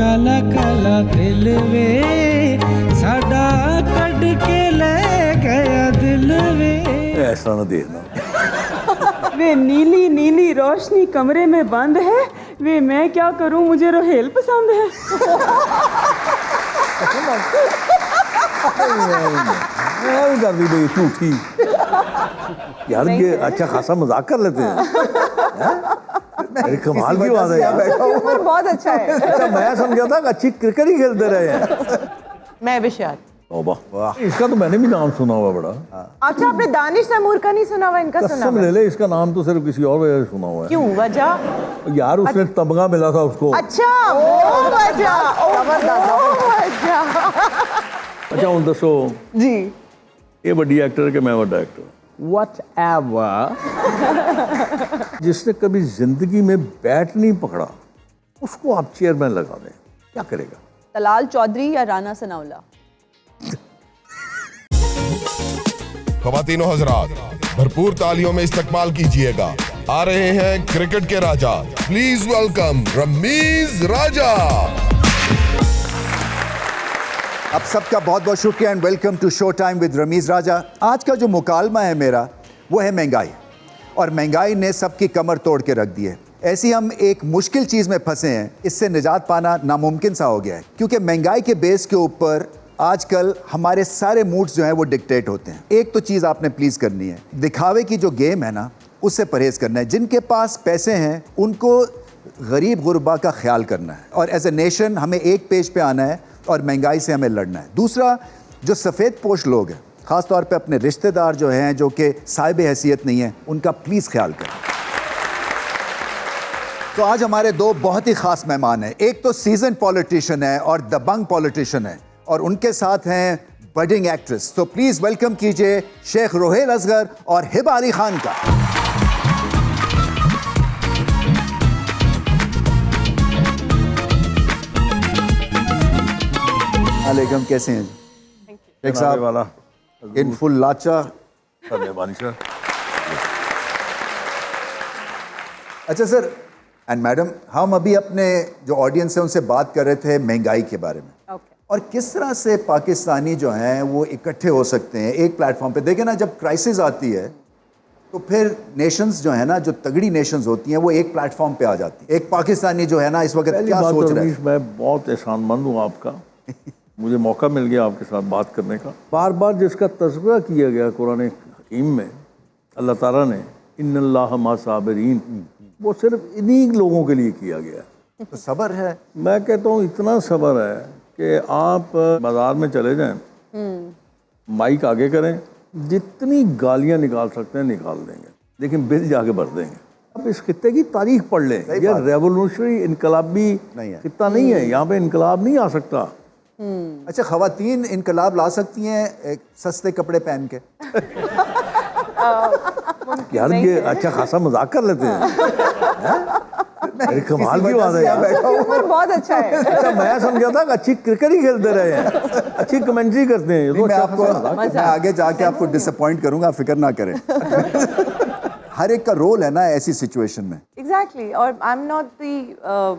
काला काला दिल वे साडा कट के ले गया दिल वे। ऐसा ना देखना। वे नीली नीली रोशनी कमरे में बंद है, वे मैं क्या करूं मुझे रोहेल पसंद है। कर दी भाई झूठी यार, ये अच्छा खासा मजाक कर लेते हैं। अरे कमाल की बात है यार, बहुत अच्छा है। अच्छा मैं समझा था कि अच्छी क्रिकेट ही खेलते रहे हैं। मैं विशाल। वाह, इसका तो मैंने भी नाम सुना हुआ बड़ा। अच्छा, आपने दानिश तैमूर का नहीं सुना हुआ, इनका सुना कसम हुआ? ले ले, इसका नाम तो सिर्फ किसी और वजह से सुना हुआ है। क्यों, वजह? यार उसने तमगा मिला था उसको। अच्छा वो वजह, वो वजह। अच्छा उन दसो जी, ये बड़ी एक्टर के मैं बड़ा एक्टर। Whatever जिसने कभी जिंदगी में बैट नहीं पकड़ा उसको आप चेयरमैन लगा दें, क्या करेगा? तलाल चौधरी या राना सनाउल्लाह? ख्वातीनो हजरात, भरपूर तालियों में इस्तकबाल कीजिएगा। आ रहे हैं क्रिकेट के राजा, प्लीज वेलकम रमीज राजा। आप सबका बहुत बहुत शुक्रिया and welcome to show time with Rameez Raja. आज का जो मुकालमा है मेरा वो है महंगाई, और महंगाई ने सबकी कमर तोड़ के रख दी है। ऐसी हम एक मुश्किल चीज़ में फंसे हैं, इससे निजात पाना नामुमकिन सा हो गया है, क्योंकि महंगाई के बेस के ऊपर आजकल हमारे सारे मूड्स जो हैं वो डिक्टेट होते हैं। एक तो चीज़ आपने प्लीज़ करनी है, दिखावे की जो गेम है ना उससे परहेज़ करना है। जिनके पास पैसे हैं उनको गरीब गुरबा का ख्याल करना है, और एज ए नेशन हमें एक पेज पे आना है और महंगाई से हमें लड़ना है। दूसरा, जो सफ़ेद पोश लोग हैं, ख़ास तौर पे अपने रिश्तेदार जो हैं जो कि साहिब हैसियत नहीं हैं, उनका प्लीज़ ख्याल करें। तो आज हमारे दो बहुत ही ख़ास मेहमान हैं। एक तो सीजन पॉलिटिशियन है और दबंग पॉलिटिशियन है, और उनके साथ हैं बडिंग एक्ट्रेस। तो प्लीज़ वेलकम कीजिए शेख रोहेल असगर और हिबा अली खान का। अलैकुम, कैसे हैं शेख साहब? वाला इन फुल लाचा। मेहरबानी सर। अच्छा सर एंड मैडम, हम अभी अपने जो ऑडियंस है उनसे बात कर रहे थे महंगाई के बारे में, और किस तरह से पाकिस्तानी जो हैं वो इकट्ठे हो सकते हैं एक प्लेटफॉर्म पे। देखें ना, जब क्राइसिस आती है तो फिर नेशंस जो है ना, जो तगड़ी नेशंस होती हैं, वो एक प्लेटफॉर्म पे आ जाती है। एक पाकिस्तानी जो है ना इस वक्त क्या सोच रहा है? मैं बहुत एहसानमंद हूँ आपका, मुझे मौका मिल गया आपके साथ बात करने का। बार बार जिसका तज़किरा किया गया कुरान हकीम में, अल्लाह ताला ने इन्नल्लाह मा साबिरीन, वो सिर्फ इन्हीं लोगों के लिए किया गया। तो सब्र है। मैं कहता हूँ इतना सब्र है कि आप बाजार में चले जाएं, माइक आगे करें, जितनी गालियाँ निकाल सकते हैं निकाल देंगे, लेकिन बिल जाके भर देंगे। आप इस खित्ते की तारीख पढ़ लें, ये रेवोल्यूशनरी इनकलाबी खित्ता नहीं है, यहाँ पे इनकलाब नहीं आ सकता। अच्छा, ख़वातीन इनकलाब ला सकती हैं एक सस्ते कपड़े पहन के? यार ये अच्छा खासा मजाक कर लेते हैं। अरे कमाल की बात है यार, बहुत अच्छा है। अच्छा मैं समझा था कि अच्छी क्रिकेट ही खेलते रहे हैं, अच्छी कमेंट्री करते हैं। मैं आगे जाके आपको डिसअपॉइंट करूंगा, फिक्र ना करें। हर एक का रोल है ना ऐसी सिचुएशन में। एग्जैक्टली, और आई एम नॉट दी,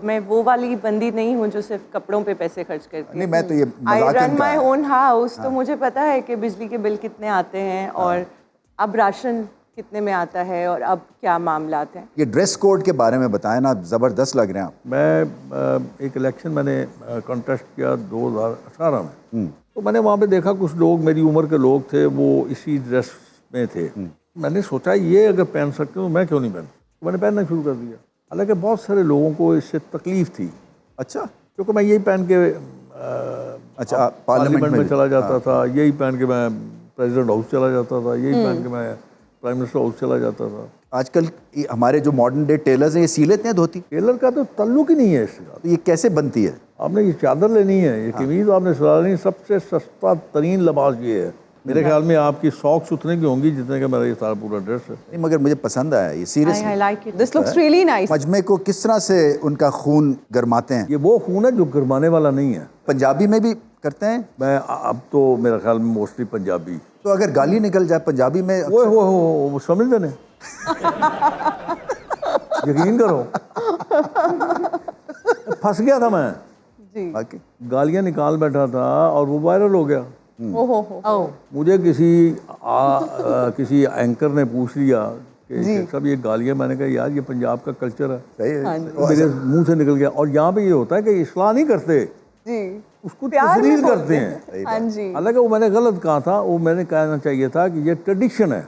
मैं वो वाली बंदी नहीं हूँ जो सिर्फ कपड़ों पे पैसे खर्च करती है। नहीं, मैं तो ये आई मजाकन रन का माई है। ओन हाउस, तो मुझे पता है कि बिजली के बिल कितने आते हैं, और अब राशन कितने में आता है, और अब क्या मामलात हैं। ये ड्रेस कोड के बारे में बताएं ना, ज़बरदस्त लग रहे हैं आप। मैं एक इलेक्शन मैंने कॉन्टेस्ट किया 2018 में, तो मैंने वहाँ पे देखा कुछ लोग मेरी उम्र के लोग थे, वो इसी ड्रेस में थे। मैंने सोचा ये अगर पहन सकते हो मैं क्यों नहीं पहन, तो मैंने पहनना शुरू कर दिया। हालांकि बहुत सारे लोगों को इससे तकलीफ थी। अच्छा, क्योंकि मैं यही पहन के अच्छा पार्लियामेंट में चला जाता था, यही पहन के मैं प्रेसिडेंट हाउस चला जाता था, यही पहन के मैं प्राइम मिनिस्टर हाउस चला जाता था। आजकल हमारे जो मॉडर्न डे टेलर्स हैं ये सी लेते हैं धोती? टेलर का तो तल्लुक ही नहीं है इसके साथ। तो ये कैसे बनती है? आपने ये चादर लेनी है, ये कमीज आपने सिलानी, सबसे सस्ता तरीन लिबास ये है। मेरे ख्याल में आपकी सॉक्स उतने की होंगी जितने का मेरा ये सारा पूरा ड्रेस है। नहीं, मगर मुझे पसंद आया ये, seriously. I like it. This looks really nice. मजमे को किस तरह से उनका खून गरमाते हैं? ये वो खून है जो गरमाने वाला नहीं है। पंजाबी में भी करते हैं? मैं अब तो मेरे ख्याल में मोस्टली पंजाबी। तो अगर गाली निकल जाए पंजाबी में? वो समझ देने यकीन करो फंस गया था मैं। बाकी गालियां निकाल बैठा था और वो वायरल हो गया। ओहो मुझे किसी एंकर ने पूछ लिया कि शेख साहब ये गालियां, मैंने कहा यार ये पंजाब का कल्चर है। सही है। मेरे मुंह से निकल गया। और यहाँ पे ये होता है कि इस्लाह नहीं करते, जी उसको तस्लील करते हैं। हाँ जी हालांकि वो मैंने गलत कहा था, वो मैंने कहना चाहिए था कि ये ट्रेडिशन है,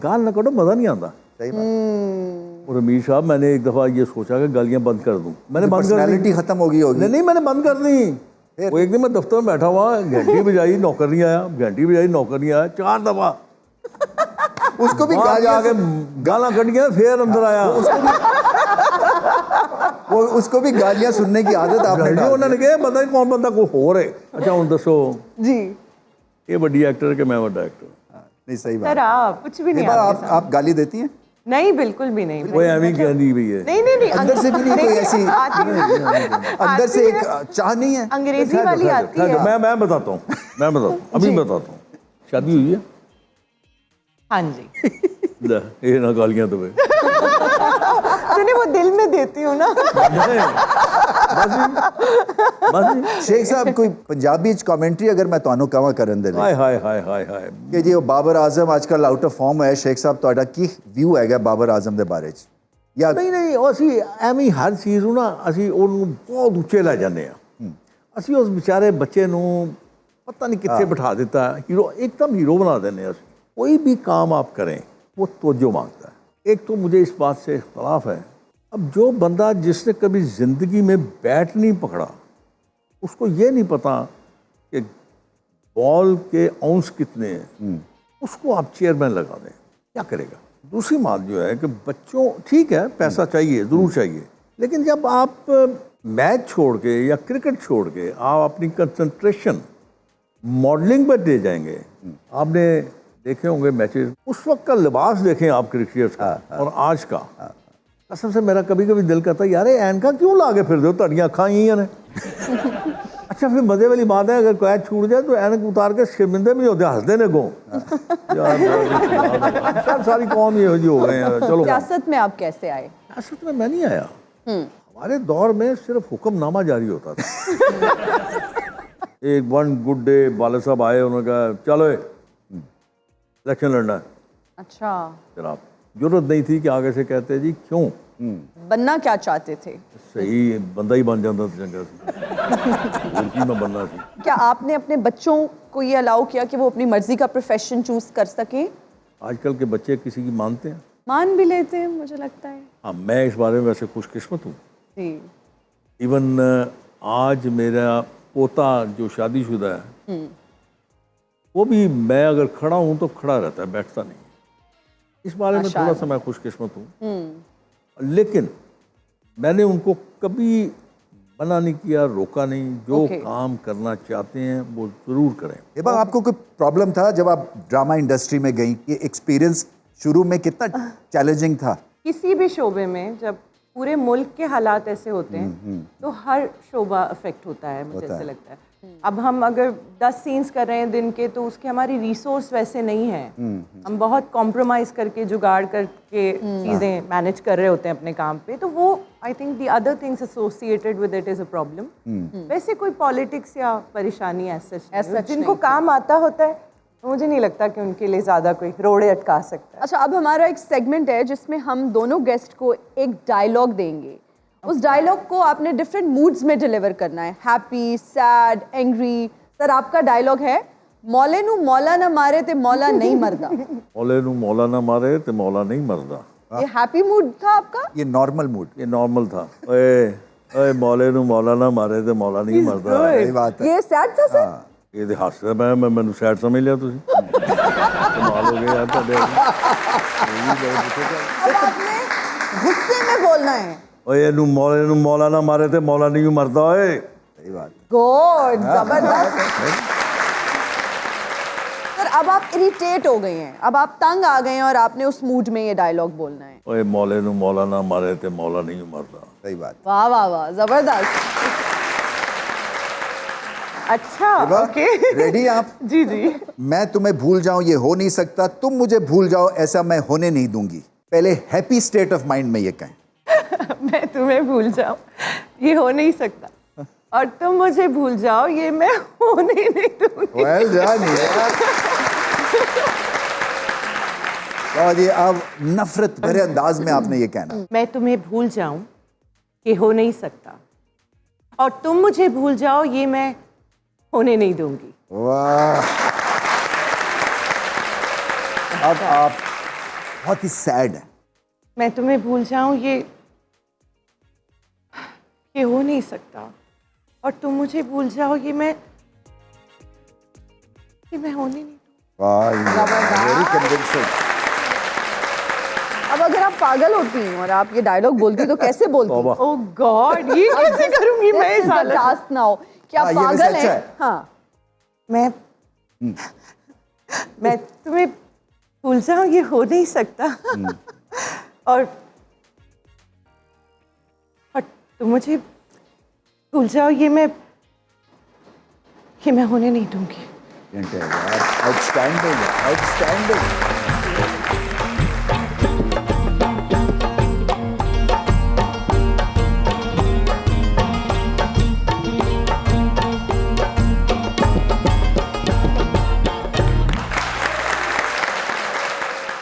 गाल न करो मज़ा नहीं आता। सही बात। और अमीर साहब मैंने एक दफ़ा ये सोचा कि गालियाँ बंद कर दूँ, मैंने बंद कर दी। पर्सनैलिटी खत्म होगी नहीं मैंने बंद कर दी। वो एक दिन मैं दफ्तर में बैठा हुआ, घंटी बजाई नौकर नहीं आया, घंटी बजाई नौकर नहीं आया, 4 दफ़ा उसको भी वहाँ जाके गाला कट गया, फिर अंदर आया। उसको भी गालियां सुनने की आदत आपने डाल दी। उन्होंने कहा पता नहीं कौन बंदा कोई हो रहे। अच्छा हूँ दसो जी ये बड़ी एक्टर कि मैं बड़ा एक्टर? नहीं सही सर बात। आप कुछ भी नहीं हिबा, आपके साथ। आप गाली देती हैं? नहीं बिल्कुल भी नहीं। कोई एमी कह दी भैया नहीं अंदर से भी नहीं कोई ऐसी आती अंदर से एक चाह नहीं है? अंग्रेजी वाली आती है। मैं बताता हूँ अभी बताता हूँ। शादी हुई है? हाँ जी। ले, ये ना गालियां तो सुनिए वो दिल में देती हूँ ना। बस शेख साहब कोई पंजाबी कमेंट्री अगर मैं ਤੁਹਾਨੂੰ ਕਹਾਂ ਕਰਨ ਦੇ ਲਈ हाय हाय हाय हाय हाय ਕਿ ਜੀ ਉਹ ਬਾਬਰ ਆਜ਼ਮ ਅੱਜਕੱਲ ਆਊਟ ਆਫ ਫਾਰਮ ਹੈ, ਸ਼ੇਖ ਸਾਹਿਬ ਤੁਹਾਡਾ ਕੀ ਵਿਊ ਹੈਗਾ ਬਾਬਰ ਆਜ਼ਮ ਦੇ ਬਾਰੇ ਚ? ਜਾਂ ਨਹੀਂ ਅਸੀਂ ਐਵੇਂ ਹੀ ਹਰ ਚੀਜ਼ ਨੂੰ ਨਾ ਅਸੀਂ ਉਹਨੂੰ ਬਹੁਤ ਉੱਚੇ ਲੈ ਜਾਂਦੇ ਆ। ਅਸੀਂ ਉਸ ਵਿਚਾਰੇ ਬੱਚੇ ਨੂੰ ਪਤਾ ਨਹੀਂ ਕਿੱਥੇ ਬਿਠਾ ਦਿੱਤਾ, हीरो एकदम हीरो बना देने हैं। कोई भी काम आप करें वो तवज्जो मांगता है। एक तो मुझे इस बात से इख्तलाफ है, अब जो बंदा जिसने कभी ज़िंदगी में बैट नहीं पकड़ा उसको ये नहीं पता कि बॉल के औंस कितने हैं, उसको आप चेयरमैन लगा दें, क्या करेगा? दूसरी बात जो है कि बच्चों ठीक है पैसा चाहिए, ज़रूर चाहिए, लेकिन जब आप मैच छोड़ के या क्रिकेट छोड़ के आप अपनी कंसंट्रेशन मॉडलिंग पर दे जाएंगे। आपने देखे होंगे मैचेस, उस वक्त का लिबास देखें आप क्रिकेटर्स का और आज का। कसम से मेरा कभी कभी दिल करता है यार एनका क्यों ला के फिर दो, तड़ियाँ खाई हैं। अच्छा फिर मजे वाली बात है अगर कैच छूट जाए तो एनक उतार के शर्मिंदे भी होते, हंसते ने को यार सारी कौम ये हो गए हैं। चलो सियासत में आप कैसे आए? सियासत में मैं नहीं आया, हमारे दौर में सिर्फ हुक्मनामा जारी होता था। एक वन गुड डे वाले साहब आए, उन्होंने कहा चलो इलेक्शन लड़ना है। अच्छा जनाब जरूरत नहीं थी कि आगे से कहते जी क्यों, बनना क्या चाहते थे? सही बंदा ही बन जाता था चंगा से, उनकी मैं बनना थी। क्या आपने अपने बच्चों को ये अलाउ किया कि वो अपनी मर्जी का प्रोफेशन चूज कर सकें? आजकल के बच्चे किसी की मानते हैं? मान भी लेते हैं मुझे लगता है। हाँ मैं इस बारे में वैसे खुशकिस्मत हूँ। जी इवन आज मेरा पोता जो शादीशुदा है वो भी मैं अगर खड़ा हूँ तो खड़ा रहता है, बैठता नहीं। इस बारे में थोड़ा सा मैं खुशकिस्मत हूँ। लेकिन मैंने उनको कभी मना नहीं किया, रोका नहीं। जो काम करना चाहते हैं वो ज़रूर करें। हिबा आपको कोई प्रॉब्लम था जब आप ड्रामा इंडस्ट्री में गई? ये एक्सपीरियंस शुरू में कितना चैलेंजिंग था? किसी भी शोबे में जब पूरे मुल्क के हालात ऐसे होते हैं तो हर शोबा अफेक्ट होता है, मुझे ऐसे लगता है। अब हम अगर 10 सीन्स कर रहे हैं दिन के तो उसके हमारी रिसोर्स वैसे नहीं है। हम बहुत कॉम्प्रोमाइज़ करके जुगाड़ करके चीज़ें मैनेज कर रहे होते हैं अपने काम पे, तो वो I think the other things associated with it is a problem. वैसे कोई पॉलिटिक्स या परेशानी ऐसा जिनको काम आता होता है मुझे नहीं लगता कि उनके लिए ज़्यादा कोई रोड़े अटका सकता है। अच्छा अब हमारा एक सेगमेंट है जिसमें हम दोनों गेस्ट को एक डायलॉग देंगे। उस डायलॉग को आपने डिफरेंट मूड्स में डिलीवर करना है, हैप्पी, सैड, एंग्री। सर आपका डायलॉग है मौले नू मौला ना मारे ते मौला नहीं मरदा। मौले नू मौला ना मारे ते मौला नहीं मरदा। ये हैप्पी मूड था आपका? ये नॉर्मल मूड? ये नॉर्मल था। ओए मौले नू मौला ना मारे ते मौला नहीं मरदा। सही बात है। ये सैड था सर? ये तो हस रहा मैं मैंने सैड समझ लिया तुसी। कमाल हो गया यार तुहाडे। अब आपने गुस्से में बोलना है। ओए नू मौला ना मारे ते मौला नहीं मरदा। ओए सही बात है। गुड, जबरदस्त। सर अब आप इरिटेट हो गए हैं, अब आप तंग आ गए हैं और आपने उस मूड में ये डायलॉग बोलना है। ओए मौले नू मौला ना मारे ते मौला नहीं मरदा। सही बात। वाह वाह वाह, जबरदस्त। अच्छा ओके रेडी आप? जी जी। मैं तुम्हें भूल जाऊं ये हो नहीं सकता, तुम मुझे भूल जाओ ऐसा मैं होने नहीं दूंगी। पहले हैप्पी स्टेट ऑफ माइंड में ये कहें। मैं तुम्हें भूल जाऊं ये हो नहीं सकता, और तुम मुझे भूल जाओ ये मैं होने नहीं दूंगी। वेल डन यार। और ये अब नफरत भरे अंदाज में आपने ये कहना। मैं तुम्हें भूल जाऊं ये हो नहीं सकता, और तुम मुझे भूल जाओ ये मैं होने नहीं दूंगी। वाह। अब आप बहुत ही सैड हैं। मैं तुम्हें भूल जाऊं ये हो नहीं सकता, और तुम मुझे भूल जाओ ये मैं होने नहीं दूंगी। वाह, वेरी कन्विंसिंग। अब अगर आप पागल होती और आप ये डायलॉग बोलती तो कैसे बोलती? ओह गॉड, ये कैसे करूंगी मैं इस हालत में? टास्क ना हो कि आप हाँ, ये वैसे पागल अच्छा हैं। है। हाँ, मैं तुम्हें भूल जाऊं ये हो नहीं सकता, और तुम मुझे भूल जाओ ये मैं होने नहीं दूंगी। Outstanding, outstanding.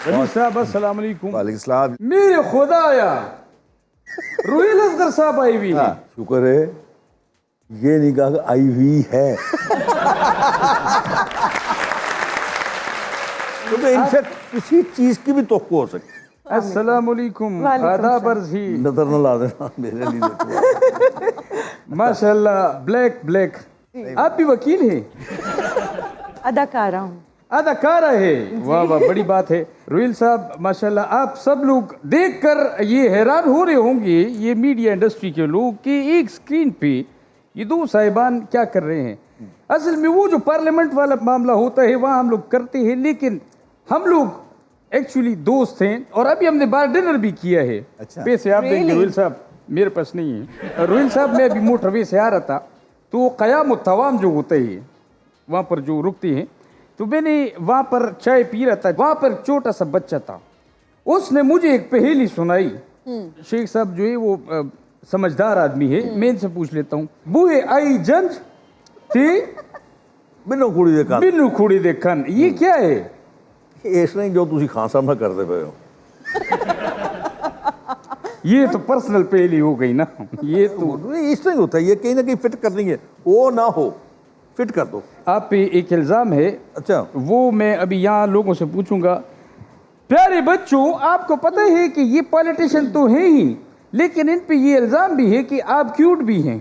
रमीज साहब अस्सलाम वालेकुम। वालेकुम सलाम। मेरे खुदाया रुहिल असगर साहब आई हुई है। शुक्र है ये निगाह आई हुई है। तो इनसे किसी चीज की भी तोक्को हो सकती है। अस्सलाम वालेकुम। आदाब अर्ज़ ही। नजर न ला देना मेरे लिए देखो। माशाल्लाह, ब्लैक ब्लैक। आप भी वकील हैं? अदाकारा हूँ। अदाकारा है, वाह वाह, बड़ी बात है। रुहिल साहब माशाल्लाह, आप सब लोग देखकर ये हैरान हो रहे होंगे, ये मीडिया इंडस्ट्री के लोग, कि एक स्क्रीन पे ये दो साहिबान क्या कर रहे हैं। असल में वो जो पार्लियामेंट वाला मामला होता है वहाँ हम लोग करते हैं, लेकिन हम लोग एक्चुअली दोस्त हैं और अभी हमने बाहर डिनर भी किया है। अच्छा। पैसे आप देंगे रुहिल साहब, मेरे पास नहीं है। रुहिल साहब, मैं अभी मोटरवे से आ रहा था तो क़याम तवाम जो होता है वहाँ पर जो रुकते हैं, तो मैंने वहाँ पर चाय पी रहा था, वहाँ पर छोटा सा बच्चा था, उसने मुझे एक पहेली सुनाई। शेख साहब जो है वो समझदार आदमी है, मैं इनसे पूछ लेता हूँ। बूहे आई जंज थी बिन्नू कुड़ी दे कान बिन्नू खुड़ी देखन, ये क्या है? इस नहीं जो तुसी खान साहब ना करते पे हो। ये तो पर्सनल पहेली हो गई ना, ये तो इस नहीं होता, ये कहीं ना कहीं फिट करनी है, वो ना हो फिट कर दो। आप पे एक इल्ज़ाम है। अच्छा, वो मैं अभी यहाँ लोगों से पूछूंगा। प्यारे बच्चों, आपको पता है कि ये पॉलिटिशियन तो हैं ही, लेकिन इन पे ये इल्ज़ाम भी है कि आप क्यूट भी हैं।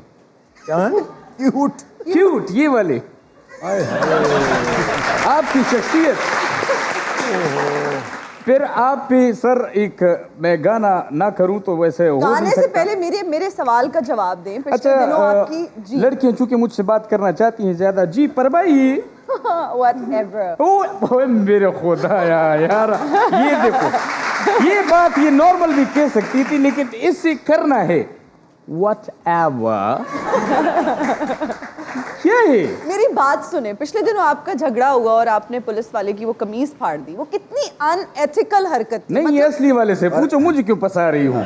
क्या है? क्यूट। क्यूट ये वाले आपकी शख्सियत। फिर आप पे सर एक मैं गाना ना करूं तो वैसे हो गाने नहीं से सकता। पहले मेरे सवाल का जवाब दें। पिछले अच्छा, दिनों आपकी जी लड़कियां चूंकि मुझसे बात करना चाहती हैं ज्यादा, जी पर भाई व्हाटएवर। ओ मेरे खुदा यार, ये देखो, ये बात ये नॉर्मल भी कह सकती थी, लेकिन इससे करना है व्हाटएवर। क्या है? मेरी बात सुने, पिछले दिनों आपका झगड़ा हुआ और आपने पुलिस वाले की वो कमीज फाड़ दी, वो कितनी अनएथिकल हरकत थी। नहीं, ये असली वाले से पूछो, मुझे क्यों फंसा रही हूँ?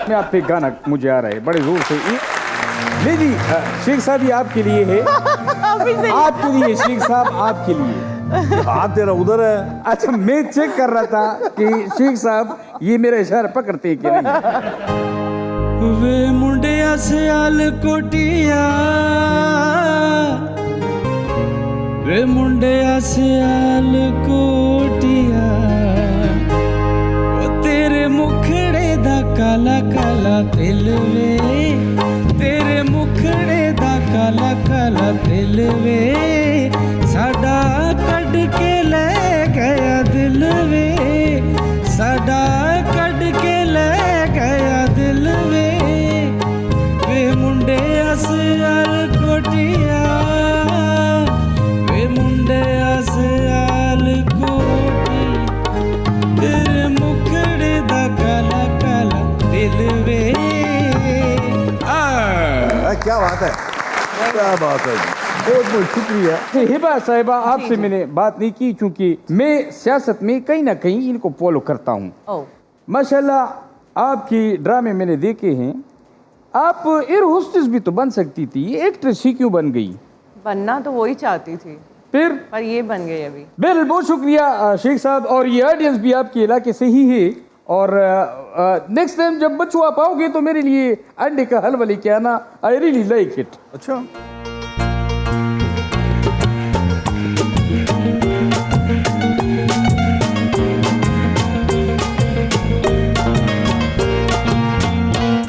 मैं आप पे गाना मुझे आ रहा है बड़े जोर से। नहीं जी, शेख साहब ये आपके लिए है। आपके लिए शेख साहब, आपके लिए। हाथ तेरा उधर है। अच्छा, मैं चेक कर रहा था कि शेख साहब ये मेरा इशारा पकड़ते हैं कि नहीं। वे मुंडिया सियाल कोटिया, वे मुंडिया सियाल कोटिया, ओ तेरे मुखड़े दा काला काला दिल वे, तेरे मुखड़े दा काला काला दिल वे, साडा कड के ले गया दिल वे, साडा कड के ले गया दिल वे, वे मुंडे सियाल कोटिया, वे मुंडे सियाल कोटी, तेरे मुखड़े दा काला काला दिल वे। क्या बात है, क्या बात है, बहुत बहुत शुक्रिया। हिबा साहिबा, आपसे मैंने बात नहीं की क्योंकि मैं सियासत में कहीं ना कहीं इनको फॉलो करता हूँ। माशाल्लाह आपकी ड्रामे मैंने देखे हैं, आप एयर होस्टेस भी तो बन सकती थी, एक्ट्रेस ही क्यों बन गई? बनना तो वही चाहती थी, फिर पर ये बन गई अभी। बिल, बहुत शुक्रिया शेख साहब, और ये ऑडियंस भी आपके इलाके से ही है। और नेक्स्ट टाइम जब बच्चों आप आओगे तो मेरे लिए अंडे का हलवा लेके आना, आई रियली लाइक इट। अच्छा,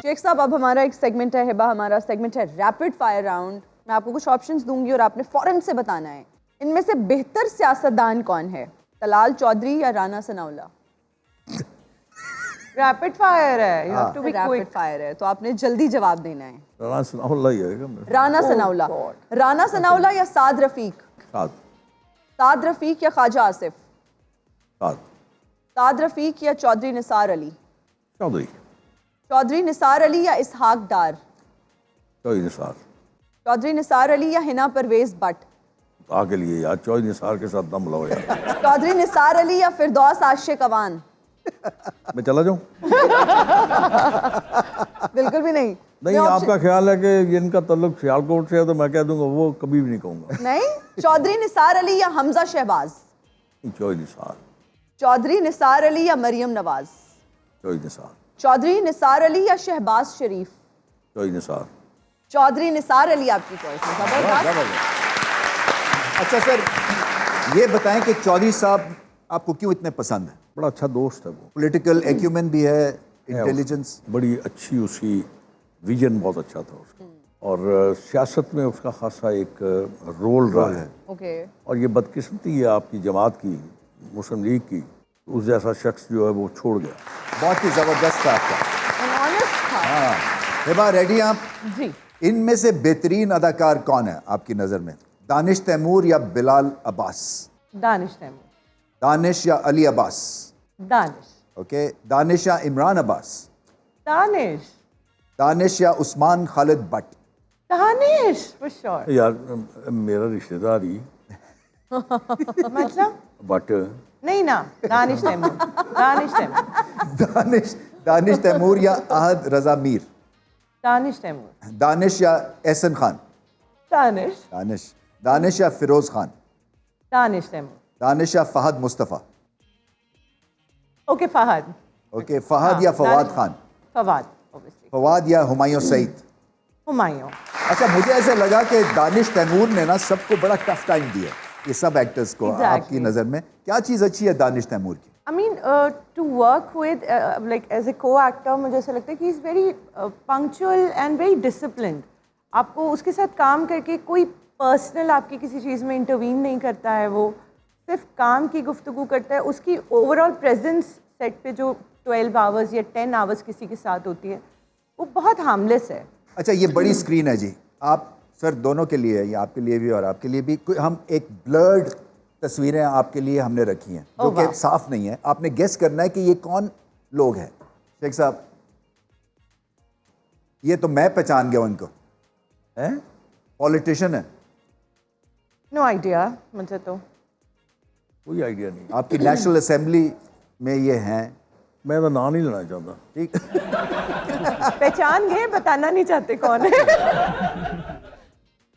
शेख साहब, अब हमारा एक सेगमेंट है, हिबा, हमारा सेगमेंट है रैपिड फायर राउंड। मैं आपको कुछ ऑप्शंस दूंगी और आपने फौरन से बताना है इनमें से बेहतर सियासतदान कौन है, तलाल चौधरी या राना सनाउल्लाह? रैपिड फायर है, you have to be rapid quick. Fire है तो आपने जल्दी जवाब देना है। राना सनाउल्लाह ही आएगा मेरे राना सनाउल्लाह, राना सनाउल्लाह या साद रफीक? साथ। साद रफीक या ख्वाजा आसिफ? साथ। साद रफीक या चौधरी निसार अली? चौधरी। चौधरी निसार अली या इसहाक डार? चौधरी निसार। चौधरी निसार अली या हिना परवेज बट? आगे लिए यार, चौधरी निसार के साथ दम लो यार। चौधरी निसार अली या फिरदौस आशिक अवान? मैं चला जाऊं? बिल्कुल भी नहीं। नहीं, मैं आपका ख्याल है कि इनका ताल्लुक सियालकोट से है तो मैं कह दूंगा वो कभी भी नहीं कहूंगा। नहीं, चौधरी निसार अली या हमजा शहबाज? चौधरी निसार। चौधरी निसार अली या मरियम नवाज? चौधरी निसार। चौधरी निसार अली या शहबाज शरीफ? चौधरी निसार। चौधरी निसार अली आपकी चॉइस है। जबरदस्त। अच्छा सर, ये बताएं कि चौधरी साहब आपको क्यों इतने पसंद है? बड़ा अच्छा दोस्त है वो, पॉलिटिकल एक्यूमेन भी है, इंटेलिजेंस। बड़ी अच्छी उसकी विजन बहुत अच्छा था उसका, और सियासत में उसका खासा एक रोल रहा है। ओके। और ये बदकिस्मती है आपकी जमात की, मुस्लिम लीग की, उस जैसा शख्स जो है वो छोड़ गया। बहुत ही जबरदस्त था आपका। ऑनेस्ट था। हाँ, हिबा रेडी आप? जी। इनमें से बेहतरीन अदाकार कौन है आपकी नजर में? दानिश तैमूर या बिलाल अब्बास? दानिश तैमूर। दानिश या अली अब्बास? दानिश। ओके, दानिश या इमरान अब्बास? दानिश। दानिश या Usman Khalid but? Danish for sure. यार मेरा रिश्तेदार ही मतलब बट नहीं ना, दानिश तैमूर। दानिश तैमूर। दानिश दानिश तैमूर या अहद रजा मीर? दानिश तैमूर। दानिश या एहसन खान? दानिश। दानिश। दानिश या फिरोज खान? दानिश तैमूर। दानिश या फहद मुस्तफ़ा? ओके, फहद। ओके, फहद या फवाद खान? फवाद ऑब्वियसली। फवाद या हुमायूं सईद? हुमायूं। अच्छा, मुझे ऐसा लगा कि दानिश तैमूर ने ना सबको बड़ा टफ टाइम दिया, ये सब एक्टर्स को। Exactly. आपकी नज़र में क्या चीज़ अच्छी है दानिश तैमूर की? I mean, to work with, like as a co-actor, मुझे ऐसा लगता है कि he is very punctual and very disciplined. आपको उसके साथ काम करके कोई पर्सनल आपकी किसी चीज़ में इंटरवीन नहीं करता है, वो सिर्फ काम की गुफ्तगू करता है। उसकी ओवरऑल प्रेजेंस सेट पे जो 12 आवर्स या 10 आवर्स किसी के साथ होती है, वो बहुत हार्मलेस है। अच्छा, ये बड़ी स्क्रीन है जी, आप सर दोनों के लिए, ये आपके लिए भी और आपके लिए भी, हम एक ब्लर्ड तस्वीरें आपके लिए हमने रखी हैं जो कि साफ नहीं है। आपने गेस करना है कि ये कौन लोग हैं। शेख साहब, ये तो मैं पहचान गया उनको, हैं? पॉलिटिशियन है। नो आइडिया, मुझे तो कोई आइडिया नहीं। आपकी नेशनल असेंबली में ये हैं। मैं तो नाम नहीं लेना चाहता। ठीक। पहचान गए, बताना नहीं चाहते कौन है।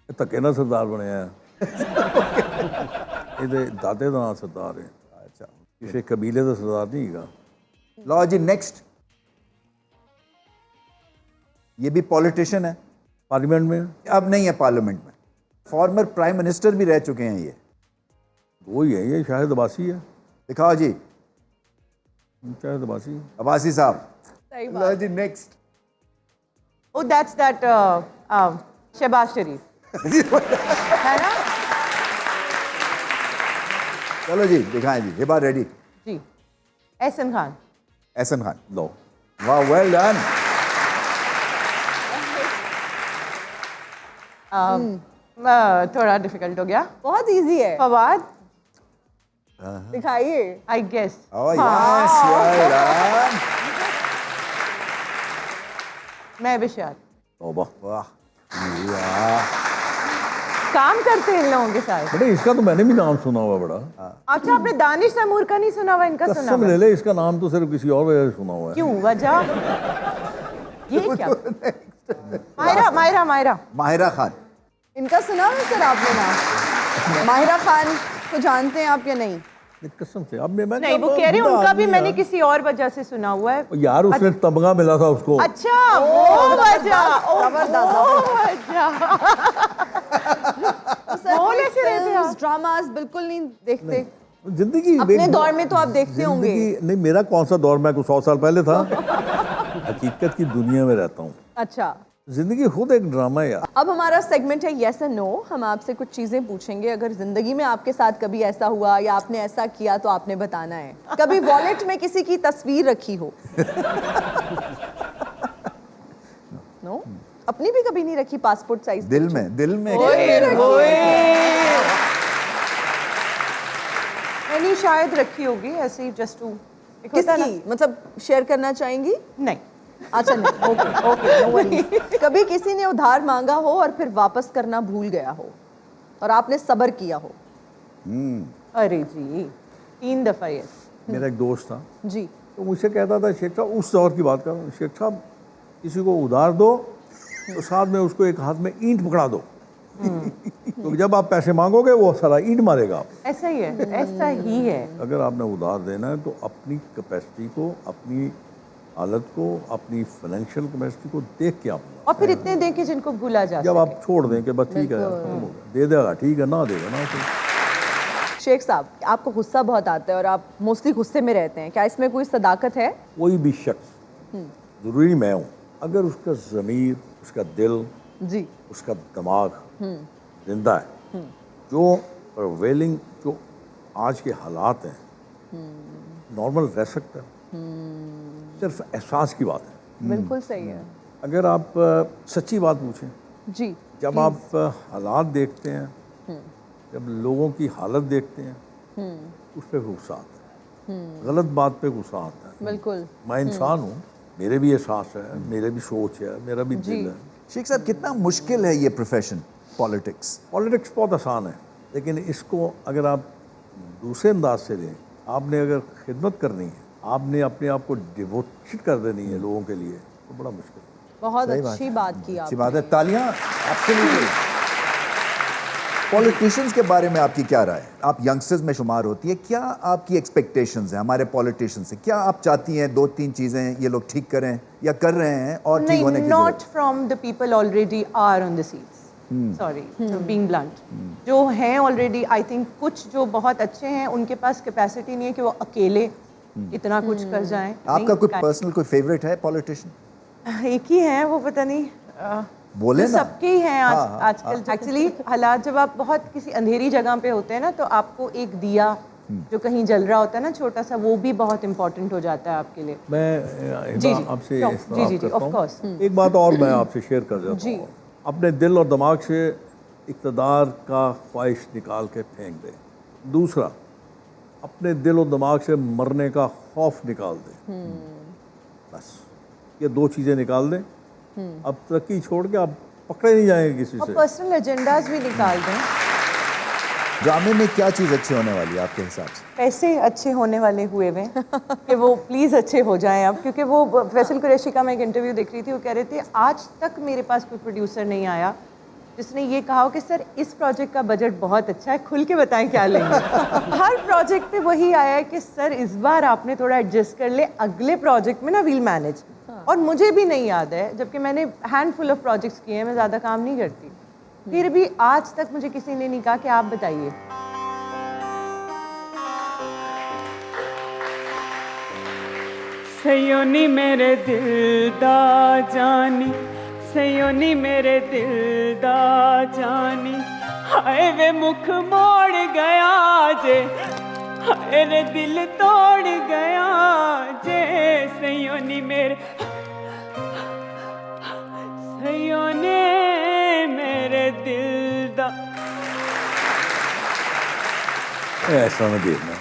धक्के ना सरदार बने हैं। ਇਹਦੇ ਦਾਦੇ ਦਾ ਨਾਮ ਸਰਦਾਰ ਹੈ। अच्छा, ਕਿਸੇ ਕਬੀਲੇ ਦਾ ਸਰਦਾਰ ਨਹੀਂ ਹੈਗਾ। लो जी, नेक्स्ट। ये भी पॉलिटिशियन है, पार्लियामेंट में अब नहीं है पार्लियामेंट में, फॉर्मर प्राइम मिनिस्टर भी रह चुके हैं ये। वही है, ये शायद अब्बासी है। दिखाओ जी, शायद अब्बासी। अब्बासी साहब। सही लो बात। जी, next. Oh, that's that Shehbaz Sharif है ना? चलो जी, दिखाएं जी। हिबा रेडी? जी। एहसन खान। एहसन खान। लो, वाह, वेल डन। थोड़ा डिफिकल्ट हो गया। बहुत इजी है। फवाद, दिखाइए। I guess. Oh yes, well done. मैं विशाल। तौबा। वाह, वाह। काम करते हैं इन लोगों के साथ। बेटे इसका तो मैंने भी नाम सुना हुआ बड़ा। अच्छा, आपने दानिश तैमूर का नहीं सुना हुआ, इनका सुना कसम हुआ? ले ले, इसका नाम तो सिर्फ किसी और वजह से सुना हुआ है। क्यों, वजह? ये क्या? मायरा मायरा मायरा माहिरा खान। इनका सुना है सर आपने नाम? माहिरा खान को जानते हैं आप या नहीं? कसम से अब मैं नहीं, वो कह रहे हैं उनका भी मैंने किसी और वजह से सुना हुआ है। यार उसने तमगा मिला था उसको। अच्छा, वो वजह, फिल्म्स ड्रामास बिल्कुल नहीं देखते? जिंदगी अपने दौर में तो आप देखते होंगे। नहीं, मेरा कौन सा दौर, मैं कुछ 100 साल पहले था। हकीकत की दुनिया में रहता हूँ। अच्छा, जिंदगी खुद एक ड्रामा है यार। अब हमारा सेगमेंट है यस एंड नो। हम आपसे कुछ चीजें पूछेंगे, अगर जिंदगी में आपके साथ कभी ऐसा हुआ या आपने ऐसा किया तो आपने बताना है। कभी वॉलेट में किसी की तस्वीर रखी हो? नो? अपनी भी कभी नहीं रखी पासपोर्ट साइज? दिल में मैंने शायद रखी होगी ऐसे ही जस्ट टू। किसकी? मतलब शेयर करना चाहेंगी? नहीं। अच्छा नहीं, ओके ओके, नो वरीज। कभी किसी ने उधार मांगा हो और फिर वापस करना भूल गया हो और आपने सब्र किया हो? अरे जी, 3 दफा ये। मेरा एक दोस्त था, जी। तो मुझसे कहता था, शेख साहब, उस दौर की बात कर रहा हूँ, शेख साहब किसी को उधार दो तो साथ में उसको एक हाथ में ईंट पकड़ा दो। तो जब आप पैसे मांगोगे वो सारा ईंट मारेगा। ऐसा ही है, ऐसा ही है। अगर आपने उधार देना है तो अपनी कैपेसिटी को, अपनी हालत को, अपनी फाइनेंशियल कैपेसिटी को देख के आप, और फिर इतने दें कि जिनको भूला जा जब सके। आप छोड़ दें कि बस ठीक है खत्म हो गया, दे देगा ठीक है, ना देगा ना। तो शेख साहब, आपको गुस्सा बहुत आता है और आप मोस्टली गुस्से में रहते हैं, क्या इसमें कोई सदाकत है? कोई भी शख्स, जरूरी मैं हूँ, अगर उसका ज़मीर, उसका दिल, जी, उसका दिमाग जिंदा है, जो प्रिवेलिंग, जो आज के हालात हैं, नॉर्मल रह सकता है। सिर्फ एहसास की बात है। बिल्कुल सही है। अगर आप सच्ची बात पूछें, जी, जब आप हालात देखते हैं, जब लोगों की हालत देखते हैं, उस पर गुस्सा आता है, गलत बात पे गुस्सा आता है। बिल्कुल। मैं इंसान हूँ, मेरे भी एहसास है, मेरे भी सोच है, मेरा भी दिल है। शेख साहब, कितना मुश्किल है ये प्रोफेशन पॉलिटिक्स? पॉलिटिक्स बहुत आसान है, लेकिन इसको अगर आप दूसरे अंदाज से लें, आपने अगर खिदमत करनी है, आपने अपने आप को डिवोटेड कर देनी है लोगों के लिए, तो बड़ा मुश्किल है। बहुत अच्छी बात की अच्छी आपने। बात है, तालियां। एब्सोल्युटली। पॉलिटिशियंस के बारे में आपकी क्या राय है? आप यंगस्टर्स में शुमार होती है, क्या आपकी एक्सपेक्टेशंस हैं हमारे पॉलिटिशियंस से? क्या आप चाहती हैं 2-3 चीजें ये लोग ठीक करें या कर रहे हैं और ठीक होने की नॉट जरूरत? From the people already are on the seats, sorry being blunt, जो हैं ऑलरेडी, आई थिंक कुछ जो बहुत अच्छे हैं उनके पास कैपेसिटी नहीं है कि वो अकेले इतना कुछ कर जाएं। आपका कोई पर्सनल कोई फेवरेट है पॉलिटिशियन? एक ही है, वो पता नहीं, बोले जो ना। सबके ही हैं आजकल। एक्चुअली हालात जब आप बहुत किसी अंधेरी जगह पे होते हैं ना, तो आपको एक दिया जो कहीं जल रहा होता है ना छोटा सा, वो भी बहुत इंपॉर्टेंट हो जाता है आपके लिए। मैं जी, आपसे sure, इस्तेमाल जी, करता of हूँ। course। एक बात और मैं आपसे शेयर कर देता जी। हूँ, अपने दिल और दिमाग से इक़्तिदार का ख्वाहिश निकाल के फेंक दें। दूसरा, अपने दिल और दिमाग से मरने का खौफ निकाल दें। बस ये 2 चीज़ें निकाल दें, अब तरक्की छोड़ के आप पकड़े नहीं जाएंगे किसी और से। पर्सनल एजेंडाज भी निकाल दें। ड्रामे में क्या चीज अच्छी होने वाली है आपके हिसाब से? पैसे अच्छे होने वाले हुए हुए कि वो प्लीज़ अच्छे हो जाएं अब, क्योंकि वो फैसल कुरैशी का मैं एक इंटरव्यू देख रही थी, वो कह रहे थे आज तक मेरे पास कोई प्रोड्यूसर नहीं आया जिसने ये कहा हो कि सर इस प्रोजेक्ट का बजट बहुत अच्छा है, खुल के बताएं क्या लेंगे। हर प्रोजेक्ट पे वही आया है कि सर इस बार आपने थोड़ा एडजस्ट कर ले, अगले प्रोजेक्ट में ना वील मैनेज। और मुझे भी नहीं याद है, जबकि मैंने हैंडफुल ऑफ प्रोजेक्ट्स किए हैं, मैं ज़्यादा काम नहीं करती, फिर भी आज तक मुझे किसी ने नहीं कहा कि आप बताइए। सयोनी मेरे दिल दा जानी, सयोनी मेरे दिल दा जानी, हाय वे मुख मोड़ गया जे, हाय रे दिल तोड़ गया जे, सयोनी मेरे, सयोने मेरे दिल दा। ऐसा ना देखना।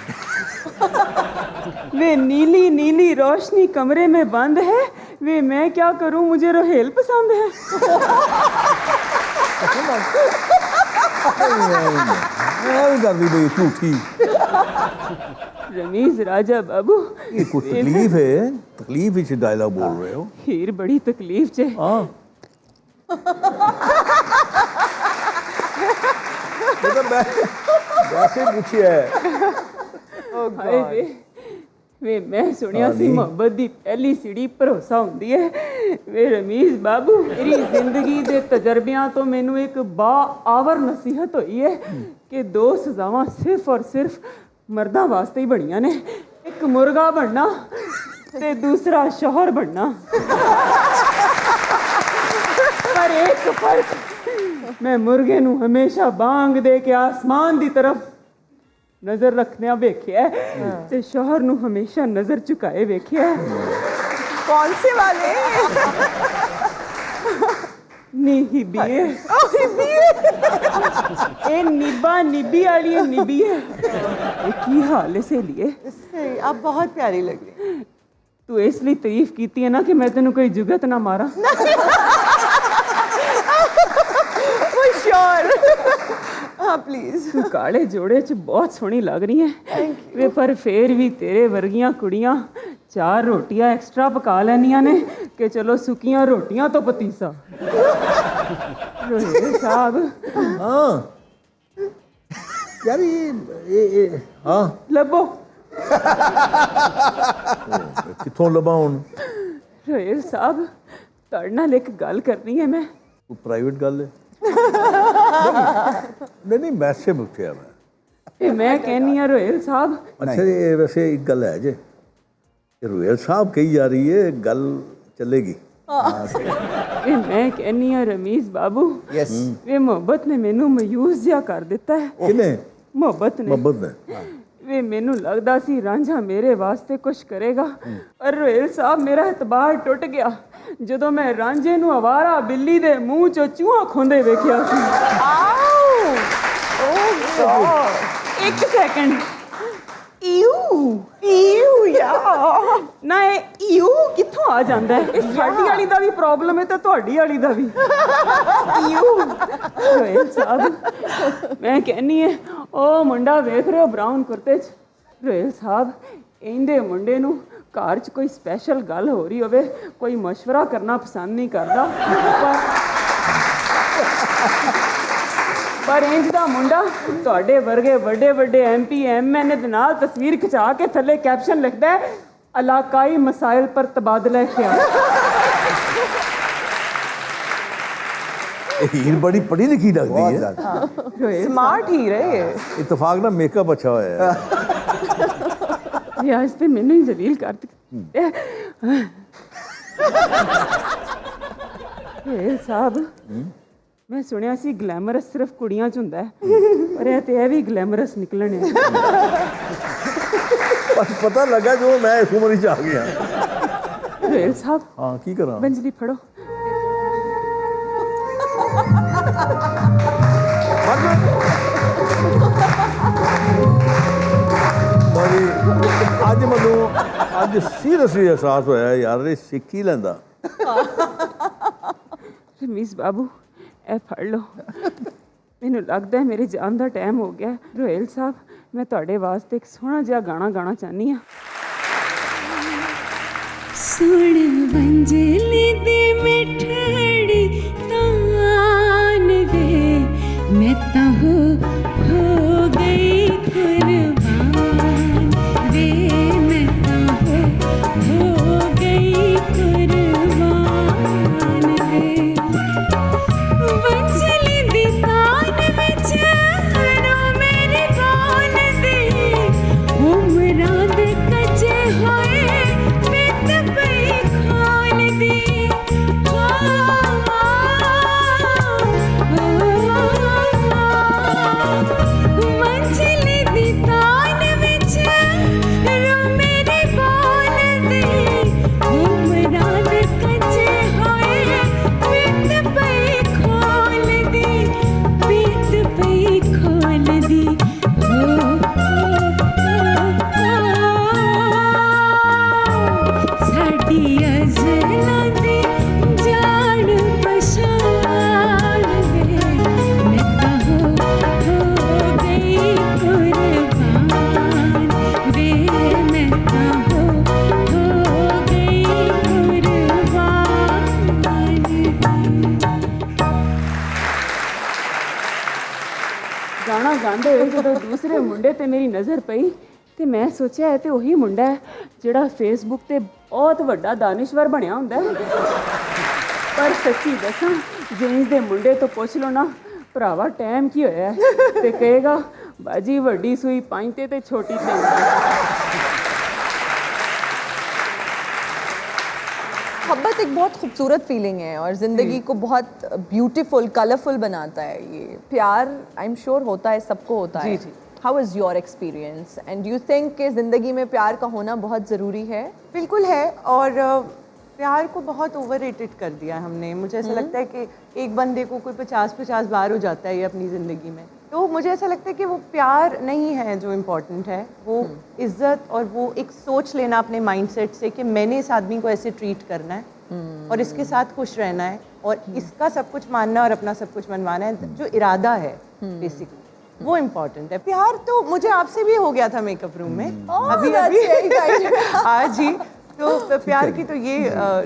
वे नीली नीली रोशनी कमरे में बंद है, वे मैं क्या करूं, मुझे रोहेल पसंद है। कर दी भाई झूठी। रमीज राजा बाबू, ये कोई तकलीफ है? तकलीफ ही से डायलॉग बोल रहे हो? हीर बड़ी तकलीफ चे। हाँ, मतलब मैं वैसे पूछिए है ਹਾਏ ਵੇ ਮੈਂ ਸੁਣਿਆ ਸੀ ਮੁਹੱਬਤ ਦੀ ਪਹਿਲੀ ਸੀੜੀ ਭਰੋਸਾ ਹੁੰਦੀ ਹੈ। ਵੇ ਰਮੀਜ਼ ਬਾਬੂ, ਮੇਰੀ ਜ਼ਿੰਦਗੀ ਦੇ ਤਜਰਬਿਆਂ ਤੋਂ ਮੈਨੂੰ ਇੱਕ ਬਾਆਵਰ ਨਸੀਹਤ ਹੋਈ ਹੈ ਕਿ ਦੋ ਸਜ਼ਾਵਾਂ ਸਿਰਫ ਔਰ ਸਿਰਫ ਮਰਦਾਂ ਵਾਸਤੇ ਹੀ ਬਣੀਆਂ ਨੇ, ਇੱਕ ਮੁਰਗਾ ਬਣਨਾ ਤੇ ਦੂਸਰਾ ਸ਼ੋਹਰ ਬਣਨਾ। ਪਰ ਇੱਕ ਫਰਕ, ਮੈਂ ਮੁਰਗੇ ਨੂੰ ਹਮੇਸ਼ਾ ਬਾਂਗ ਦੇ ਕੇ ਆਸਮਾਨ ਦੀ ਤਰਫ ਨਜ਼ਰ ਰੱਖਦਿਆਂ ਵੇਖਿਆ ਤੇ ਸ਼ੋਹਰ ਨੂੰ ਹਮੇਸ਼ਾ ਨਜ਼ਰ ਝੁਕਾਏ ਵੇਖਿਆ। कौन से वाले? ਨਿਬੀਏ ਇਹ ਨਿੱਬਾ ਨਿੱਬੀ ਵਾਲੀ ਹੈ, ਨਿੱਬੀ ਹੈ। ਇਹ ਕੀ ਹਾਲ ਹੈ ਸਹੇਲੀਏ? इससे आप बहुत प्यारी लग रही हैं। ਤੂੰ ਇਸ ਲਈ ਤਾਰੀਫ ਕੀਤੀ ਹੈ ਨਾ ਕਿ ਮੈਂ ਤੈਨੂੰ ਕੋਈ ਜੁਗਤ ਨਾ ਮਾਰਾਂ। For sure। हाँ प्लीज। ਤੂੰ ਕਾਲੇ ਜੋੜੇ 'ਚ ਬਹੁਤ ਸੋਹਣੀ ਲੱਗ ਰਹੀ ਹੈ ਵੇ, ਪਰ ਫੇਰ ਵੀ ਤੇਰੇ ਵਰਗੀਆਂ ਕੁੜੀਆਂ 4 ਰੋਟੀਆਂ ਐਕਸਟਰਾ ਪਕਾ ਲੈਣੀਆਂ ਨੇ ਕਿ ਚਲੋ ਸੁੱਕੀਆਂ ਰੋਟੀਆਂ ਤੋਂ ਪਤੀਸਾ। ਰੋਹਿਤ ਸਾਹਿਬ हाँ यार ये हाँ ਲੱਭੋ। कितों लभा हुण? ਰੋਹਿਤ ਸਾਹਿਬ ਤੁਹਾਡੇ ਨਾਲ ਇੱਕ ਗੱਲ ਕਰਨੀ ਹੈ ਮੈਂ। कोई प्राइवेट गल है? नहीं वैसे पूछिया मैं। ਇਹ ਮੈਂ ਕਹਿੰਨੀ ਆ ਰੋਹਿਤ ਸਾਹਿਬ, अच्छा ये वैसे एक गल है जे रोयल साहब कही जा रही है, गल चलेगी। ਇਹ ਮੈਂ ਕਹਿੰਨੀ ਆ ਰਮੀਜ਼ ਬਾਬੂ, यस ਇਹ ਮੁਹੱਬਤ ਨੇ ਮੈਨੂੰ ਮਾਯੂਸ ਜਿਹਾ ਕਰ ਦਿੱਤਾ ਹੈ। किने? ਮੁਹੱਬਤ ਨੇ मोहब्बत ने? ਵੇ ਮੈਨੂੰ ਲੱਗਦਾ ਸੀ ਰਾਂਝਾ ਮੇਰੇ ਵਾਸਤੇ ਕੁਝ ਕਰੇਗਾ, ਪਰ ਰੋਹਿਲ ਸਾਹਿਬ ਮੇਰਾ ਇਤਬਾਰ ਟੁੱਟ ਗਿਆ ਜਦੋਂ ਮੈਂ ਰਾਂਝੇ ਨੂੰ ਅਵਾਰਾ ਬਿੱਲੀ ਦੇ ਮੂੰਹ ਚੋਂ ਚੂਹਾ ਖੋਂਦੇ ਵੇਖਿਆ ਸੀ। ਇੱਕ ਸੈਕਿੰਡ, ਨਾ ਇਹ ਕਿੱਥੋਂ ਆ ਜਾਂਦਾ ਹੈ? ਇਹ ਸਾਡੀ ਵਾਲੀ ਦਾ ਵੀ ਪ੍ਰੋਬਲਮ ਹੈ ਤੇ ਤੁਹਾਡੀ ਵਾਲੀ ਦਾ ਵੀ। ਰੋਹਿਲ ਸਾਹਿਬ ਮੈਂ ਕਹਿੰਨੀ ਹੈ ਉਹ ਮੁੰਡਾ ਵੇਖ ਰਹੇ ਹੋ ਬਰਾਊਨ ਕੁਰਤੇ 'ਚ, ਰੋਹਿਲ ਸਾਹਿਬ ਇਹਦੇ ਮੁੰਡੇ ਨੂੰ ਘਰ 'ਚ ਕੋਈ ਸਪੈਸ਼ਲ ਗੱਲ ਹੋ ਰਹੀ ਹੋਵੇ, ਕੋਈ ਮਸ਼ਵਰਾ ਕਰਨਾ ਪਸੰਦ ਨਹੀਂ ਕਰਦਾ, ਪਰ ਇੰਜ ਦਾ ਮੁੰਡਾ ਤੁਹਾਡੇ ਵਰਗੇ ਵੱਡੇ ਵੱਡੇ MP MN ਦੇ ਨਾਲ ਤਸਵੀਰ ਖਿਚਾ ਕੇ ਥੱਲੇ ਕੈਪਸ਼ਨ ਲਿਖਦਾ ਹੈ ਇਲਾਕਾਈ ਮਸਾਇਲ ਪਰ ਤਬਾਦਲਾ ख्याल। हीर बड़ी पढ़ी लिखी लगती बहुत है। ज़्यादा स्मार्ट ही रहे। इतफाक ना मेकअप अच्छा हुआ है। ਇਹ ਅੱਜ ਤੇ ਮੈਨੂੰ ਹੀ ਜਲੀਲ ਕਰ ਦਿੱਤਾ। ਇਹ ਸਾਹਿਬ ਮੈਂ ਸੁਣਿਆ ਸੀ ਗਲੈਮਰਸ ਸਿਰਫ ਕੁੜੀਆਂ 'ਚ ਹੁੰਦਾ ਹੈ, ਪਰ ਇਹ ਵੀ ਗਲੈਮਰਸ ਨਿਕਲਣ ਹੈ। बस पता लगा जो मैं इस उम्र च आ गया। ਰੋਹਿਲ ਸਾਹਿਬ हाँ की करा? ਬੰਜਲੀ फड़ो। बड़ी अज मैनू अज सीरियसली एहसास होया यार ये सिख ही लैंदा। ਰਮੀਜ਼ ਬਾਬੂ ਇਹ ਫੜ ਲਓ, ਮੈਨੂੰ ਲੱਗਦਾ ਹੈ ਮੇਰੇ ਜਾਣ ਦਾ ਟਾਈਮ ਹੋ ਗਿਆ। ਰੋਹਿਲ ਸਾਹਿਬ ਮੈਂ ਤੁਹਾਡੇ ਵਾਸਤੇ ਇੱਕ ਸੋਹਣਾ ਜਿਹਾ ਗਾਣਾ ਗਾਣਾ ਚਾਹਨੀ ਹਾਂ। ਸੁਣ ਬੰਜਲੀ ਦੀ ਮਿਠੜੀ ਤਾਨ ਵੇ, ਮੈਂ ਤਾਂ ਹੋ ਗਈ ਕੁਰਬਾਨ ਵੇ, ਮੈਂ ਤਾਂ ਹੋ ਗਈ ਕੁਰਬਾਨ ਵੇ। ਬੰਜਲੀ ਦੀ ਤਾਨ ਵਿੱਚ ਰੋ ਮੇਰੀ ਬਾਨ ਦੀ, ਉਮਰਾਂ ਦੇ ਕੱਚੇ ਹੋਏ ਬਿੱਤ ਪਈ ਖਾਣ ਦੀ। ਗਾਣਾ ਗਾਉਂਦੇ ਹੋਏ ਜਦੋਂ ਦੂਸਰੇ ਮੁੰਡੇ ਤੇ ਮੇਰੀ ਨਜ਼ਰ ਪਈ ਤੇ ਮੈਂ ਸੋਚਿਆ ਇਹ ਤੇ ਉਹੀ ਮੁੰਡਾ ਹੈ ਜਿਹੜਾ ਫੇਸਬੁੱਕ ਤੇ ਬਹੁਤ ਵੱਡਾ ਦਾਨਿਸ਼ਵਰ ਬਣਿਆ ਹੁੰਦਾ ਹੈ। ਪਰ ਸੱਚੀ ਦੱਸਾਂ ਜੇਂਜ ਦੇ ਮੁੰਡੇ ਤੋਂ ਪੁੱਛ ਲਓ ਨਾ ਭਰਾਵਾ ਟਾਈਮ ਕੀ ਹੋਇਆ ਹੈ, ਤੇ ਕਹੇਗਾ ਬਾਜੀ ਵੱਡੀ ਸੂਈ 5 ਤੇ ਛੋਟੀ 3। मोहब्बत एक बहुत खूबसूरत फीलिंग है और ज़िंदगी को बहुत ब्यूटीफुल कलरफुल बनाता है। ये प्यार आई एम श्योर होता है, सबको होता है। How is your experience and do you think कि ज़िंदगी में प्यार का होना बहुत ज़रूरी है? बिल्कुल है। और प्यार को बहुत ओवररेटेड कर दिया हमने। मुझे ऐसा लगता है कि एक बंदे को कोई 50-50 बार हो जाता है ये अपनी ज़िंदगी में। तो मुझे ऐसा लगता है कि वो प्यार नहीं है जो इम्पोर्टेंट है, वो इज्जत और वो एक सोच लेना अपने माइंडसेट से कि मैंने इस आदमी को ऐसे ट्रीट करना है और इसके साथ खुश रहना है और इसका सब कुछ मानना और अपना सब कुछ मनवाना है। जो इरादा है बेसिकली वो इम्पोर्टेंट है। प्यार तो मुझे आपसे भी हो गया था मेकअप रूम में अभी आज ही। तो प्यार की तो ये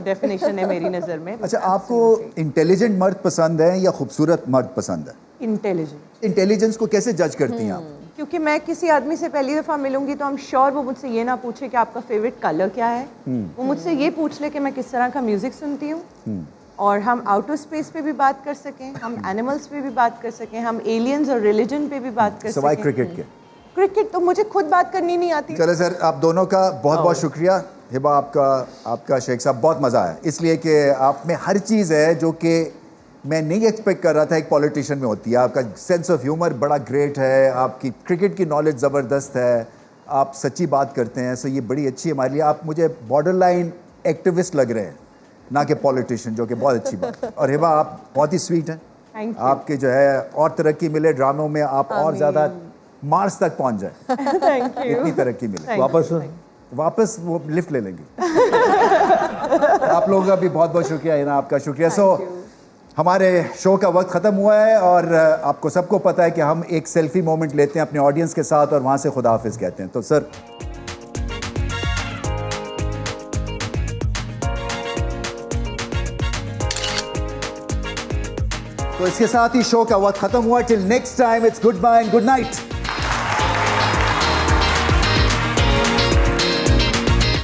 डेफिनेशन है मेरी नज़र में। अच्छा, आपको इंटेलिजेंट मर्द पसंद है या खूबसूरत मर्द पसंद है? इंटेलिजेंट। इंटेलिजेंस को कैसे जज करती हैं आप? क्योंकि मैं किसी आदमी से पहली दफ़ा मिलूंगी तो हम श्योर वो मुझसे ये ना पूछे कि आपका फेवरेट कलर क्या है, वो मुझसे ये पूछ ले कि मैं किस तरह का म्यूज़िक सुनती हूँ। और हम आउटर स्पेस पे भी बात कर सकें, हम एनिमल्स पे भी बात कर सकें, हम एलियंस और रिलीजन पे भी बात कर सवाई सकें। क्रिकेट के? क्रिकेट तो मुझे खुद बात करनी नहीं आती। चलो सर, आप दोनों का बहुत बहुत शुक्रिया। हिबा, आपका शेख साहब बहुत मज़ा आया, इसलिए कि आप में हर चीज़ है जो कि मैं नहीं एक्सपेक्ट कर रहा था एक पॉलिटिशियन में होती है। आपका सेंस ऑफ ह्यूमर बड़ा ग्रेट है, आपकी क्रिकेट की नॉलेज ज़बरदस्त है, आप सच्ची बात करते हैं, सो ये बड़ी अच्छी है हमारे लिए। आप मुझे बॉर्डर लाइन एक्टिविस्ट लग रहे हैं, ना कि पॉलिटिशियन, जो कि बहुत अच्छी बात है। और हिबा, आप बहुत ही स्वीट हैं। Thank you. आपके जो है और तरक्की मिले ड्रामों में, आप और ज़्यादा मार्स तक पहुंच जाए। Thank you. इतनी तरक्की मिले। वापस वो लिफ्ट ले लेंगे। आप लोगों का भी बहुत बहुत शुक्रिया, हिना, आपका शुक्रिया। सो हमारे शो का वक्त ख़त्म हुआ है और आपको सबको पता है कि हम एक सेल्फी मोमेंट लेते हैं अपने ऑडियंस के साथ और वहाँ से खुदा हाफिज़ कहते हैं। तो सर, तो इसके साथ ही शो का वक्त ख़त्म हुआ। Till next time, it's goodbye and good night.